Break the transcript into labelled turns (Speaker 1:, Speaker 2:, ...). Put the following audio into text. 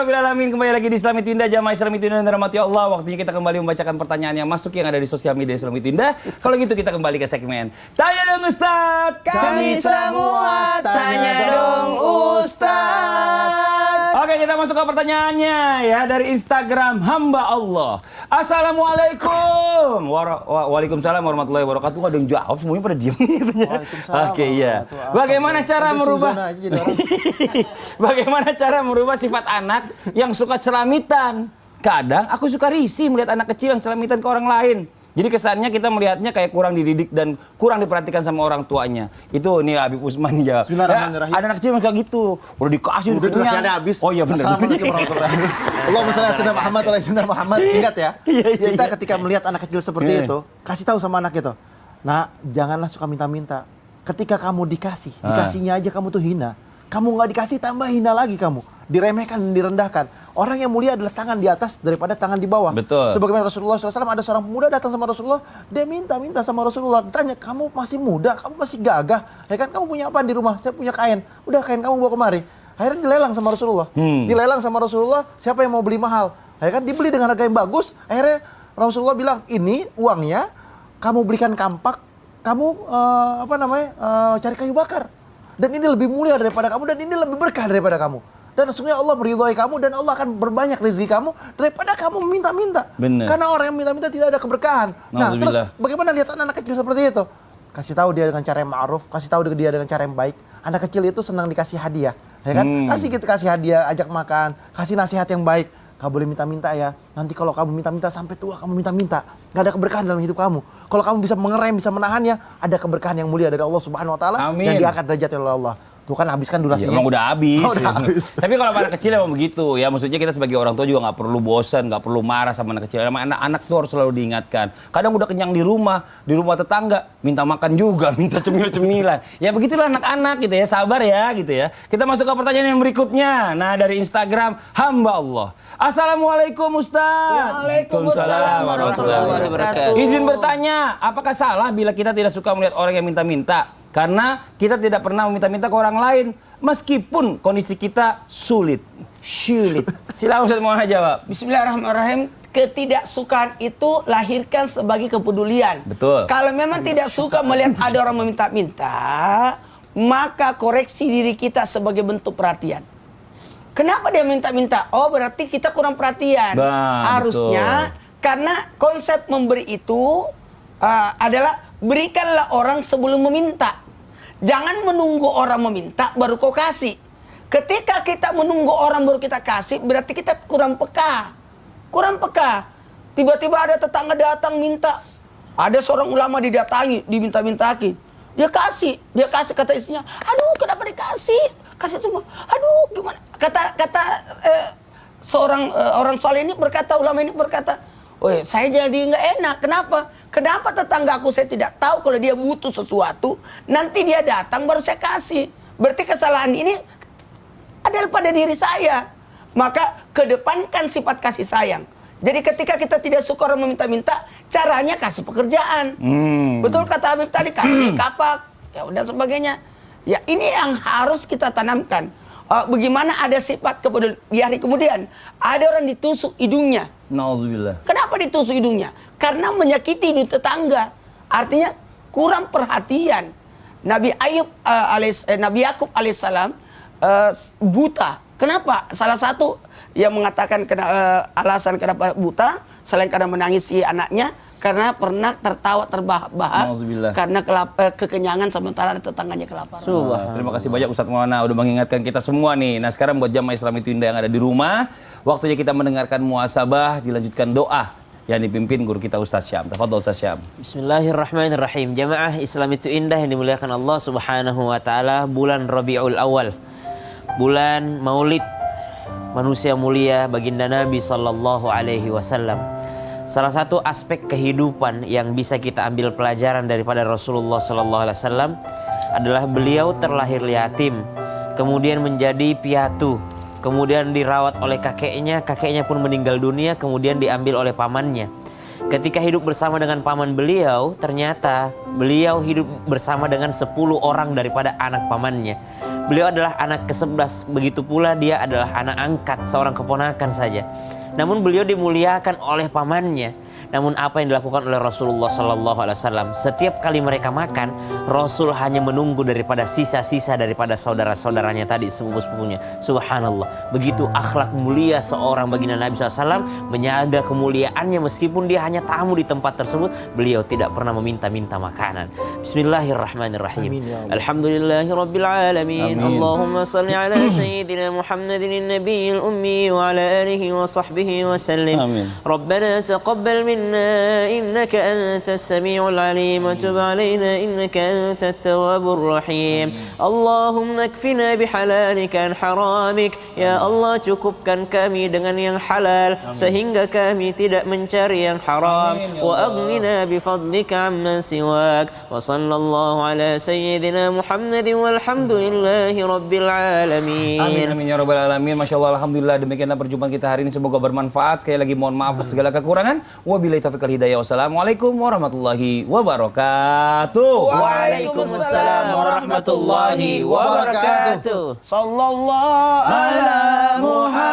Speaker 1: Alhamdulillahirabbil alamin. Kembali lagi di Islam Itu Indah, jamaah Islam Itu Indah dan rahmati Allah. Waktunya kita kembali membacakan pertanyaan yang masuk yang ada di sosial media Islam Itu Indah. Kalau gitu kita kembali ke segmen Tanya Dong Ustaz.
Speaker 2: Kami semua tanya dong Ustaz.
Speaker 1: Oke, kita masuk ke pertanyaannya ya dari Instagram hamba Allah. Assalamualaikum. Waalaikumsalam warahmatullahi wabarakatuh. Ada yang jawab, semuanya pada diam. Oke, iya. Bagaimana cara merubah Bagaimana cara merubah sifat anak yang suka celamitan? Kadang aku suka risih melihat anak kecil yang celamitan ke orang lain. Jadi kesannya kita melihatnya kayak kurang dididik dan kurang diperhatikan sama orang tuanya. Itu nih Habib Usman ya.
Speaker 3: Bismillahirrahmanirrahim.
Speaker 1: Ada anak kecil yang kayak gitu. Udah dikasih
Speaker 3: udah durasinya habis.
Speaker 1: Oh iya benar.
Speaker 3: Assalamualaikum warahmatullahi wabarakatuh. Allahumma shalli ala sayyidina Muhammad wa ala sayyidina Muhammad. Ingat ya. Kita ketika melihat anak kecil seperti itu, kasih tahu sama anak itu. Nah, janganlah suka minta-minta. Ketika kamu dikasihnya aja kamu tuh hina. Kamu nggak dikasih tambah hina lagi kamu. Diremehkan, direndahkan. Orang yang mulia adalah tangan di atas daripada tangan di bawah.
Speaker 1: Betul.
Speaker 3: Sebagaimana Rasulullah SAW, ada seorang pemuda datang sama Rasulullah, dia minta sama Rasulullah, tanya, kamu masih muda, kamu masih gagah, ya kan, kamu punya apa di rumah? Saya punya kain, udah kain kamu bawa kemari. Akhirnya dilelang sama Rasulullah. Dilelang sama Rasulullah, siapa yang mau beli mahal? Ya kan, dibeli dengan harga yang bagus. Akhirnya Rasulullah bilang, ini uangnya, kamu belikan kampak, kamu cari kayu bakar. Dan ini lebih mulia daripada kamu, dan ini lebih berkah daripada kamu. Dan sesungguhnya Allah meridhai kamu dan Allah akan berbanyak rezeki kamu daripada kamu meminta-minta. Karena orang yang minta-minta tidak ada keberkahan. Nah, terus bagaimana lihat anak kecil seperti itu? Kasih tahu dia dengan cara yang ma'ruf, kasih tahu dia dengan cara yang baik. Anak kecil itu senang dikasih hadiah, ya kan? Kasih hadiah, ajak makan, kasih nasihat yang baik. Gak boleh minta-minta ya. Nanti kalau kamu minta-minta sampai tua kamu minta-minta, gak ada keberkahan dalam hidup kamu. Kalau kamu bisa mengerem, bisa menahannya, ada keberkahan yang mulia dari Allah Subhanahu wa taala dan diangkat derajatnya oleh Allah. Tuh kan habis kan durasinya.
Speaker 1: Ya, emang udah habis.
Speaker 3: Oh, udah habis.
Speaker 1: Tapi kalau anak kecil emang begitu ya. Maksudnya kita sebagai orang tua juga nggak perlu bosan, nggak perlu marah sama anak kecil. Emang anak-anak tuh harus selalu diingatkan. Kadang udah kenyang di rumah tetangga minta makan juga, minta cemil-cemilan. Ya begitulah anak-anak gitu ya. Sabar ya gitu ya. Kita masuk ke pertanyaan yang berikutnya. Nah, dari Instagram hamba Allah. Assalamualaikum Ustaz.
Speaker 2: Waalaikumsalam warahmatullahi wabarakatuh.
Speaker 1: Izin bertanya, apakah salah bila kita tidak suka melihat orang yang minta-minta? Karena kita tidak pernah meminta-minta ke orang lain, meskipun kondisi kita sulit. Silakan Ustaz mau jawab.
Speaker 2: Bismillahirrahmanirrahim. Ketidaksukaan itu lahirkan sebagai kepedulian.
Speaker 1: Betul.
Speaker 2: Kalau memang tidak suka melihat ada orang meminta-minta, maka koreksi diri kita sebagai bentuk perhatian. Kenapa dia minta-minta? Oh, berarti kita kurang perhatian. Harusnya betul. Karena konsep memberi itu adalah berikanlah orang sebelum meminta. Jangan menunggu orang meminta baru kau kasih. Ketika kita menunggu orang baru kita kasih, berarti kita kurang peka. Tiba-tiba ada tetangga datang minta. Ada seorang ulama didatangi, diminta-mintaki. Dia kasih kata istrinya, aduh kenapa dikasih? Kasih semua. Aduh gimana? Kata seorang orang soleh ini berkata, ulama ini berkata, "Woi, saya jadi nggak enak. Kenapa tetanggaku saya tidak tahu kalau dia butuh sesuatu, nanti dia datang baru saya kasih. Berarti kesalahan ini adalah pada diri saya. Maka kedepankan sifat kasih sayang. Jadi ketika kita tidak suka orang meminta-minta, caranya kasih pekerjaan. Betul kata Habib tadi, kasih kapak, ya udah sebagainya. Ya ini yang harus kita tanamkan. Bagaimana ada sifat kepedulian. Di hari kemudian ada orang ditusuk hidungnya.
Speaker 1: Nauzubillah.
Speaker 2: Kenapa ditusuk hidungnya? Karena menyakiti hidung tetangga. Artinya kurang perhatian. Nabi Yakub alaihissalam buta. Kenapa? Salah satu yang mengatakan alasan kenapa buta selain karena menangisi anaknya, karena pernah tertawa terbahak-bahak karena kekenyangan sementara ada tetangganya kelaparan.
Speaker 1: Terima kasih banyak Ustadz Maulana udah mengingatkan kita semua nih. Nah sekarang buat jamaah Islam Itu Indah yang ada di rumah, waktunya kita mendengarkan muhasabah, dilanjutkan doa yang dipimpin guru kita Ustadz Syam. Tafadhol Ustadz Syam.
Speaker 4: Bismillahirrahmanirrahim. Jamaah Islam Itu Indah yang dimuliakan Allah Subhanahu wa taala, bulan Rabiul Awal. Bulan Maulid manusia mulia baginda Nabi sallallahu alaihi wasallam. Salah satu aspek kehidupan yang bisa kita ambil pelajaran daripada Rasulullah sallallahu alaihi wasallam adalah beliau terlahir yatim, kemudian menjadi piatu, kemudian dirawat oleh kakeknya pun meninggal dunia, kemudian diambil oleh pamannya. Ketika hidup bersama dengan paman beliau, ternyata beliau hidup bersama dengan 10 orang daripada anak pamannya. Beliau adalah anak ke-11, begitu pula dia adalah anak angkat, seorang keponakan saja. Namun beliau dimuliakan oleh pamannya. Namun apa yang dilakukan oleh Rasulullah SAW, setiap kali mereka makan, Rasul hanya menunggu daripada sisa-sisa daripada saudara-saudaranya tadi, sepupu-sepupunya. Subhanallah, begitu akhlak mulia seorang baginda Nabi SAW, menjaga kemuliaannya meskipun dia hanya tamu di tempat tersebut, beliau tidak pernah meminta-minta makanan. Bismillahirrahmanirrahim.
Speaker 3: Amin, ya Allah.
Speaker 4: Alhamdulillahirabbil alamin.
Speaker 1: Amin.
Speaker 4: Allahumma shalli ala sayyidina Muhammadin nabiyil ummi wa ala alihi wa sahbihi wa sallim.
Speaker 1: Amin.
Speaker 4: ربنا تقبل منا إنك أنت السميع العليم وتب علينا إنك أنت التواب الرحيم اللهم اكفنا بحلالك عن حرامك ya Allah, cukupkan kami dengan yang halal sehingga kami tidak mencari yang haram wa aghnina bifadlika amman siwak wa sallallahu ala sayyidina Muhammadin walhamdulillahi rabbil alamin.
Speaker 1: Amin amin ya rabbal alamin. Masya Allah, alhamdulillah, demikianlah perjumpaan kita hari ini, semoga bermanfaat. Sekali lagi mohon maaf atas segala kekurangan. Wabillahi taufiq wal hidayah. Wassalamualaikum warahmatullahi wabarakatuh.
Speaker 2: Waalaikumsalam warahmatullahi wabarakatuh. Sallallahu ala Muhammad.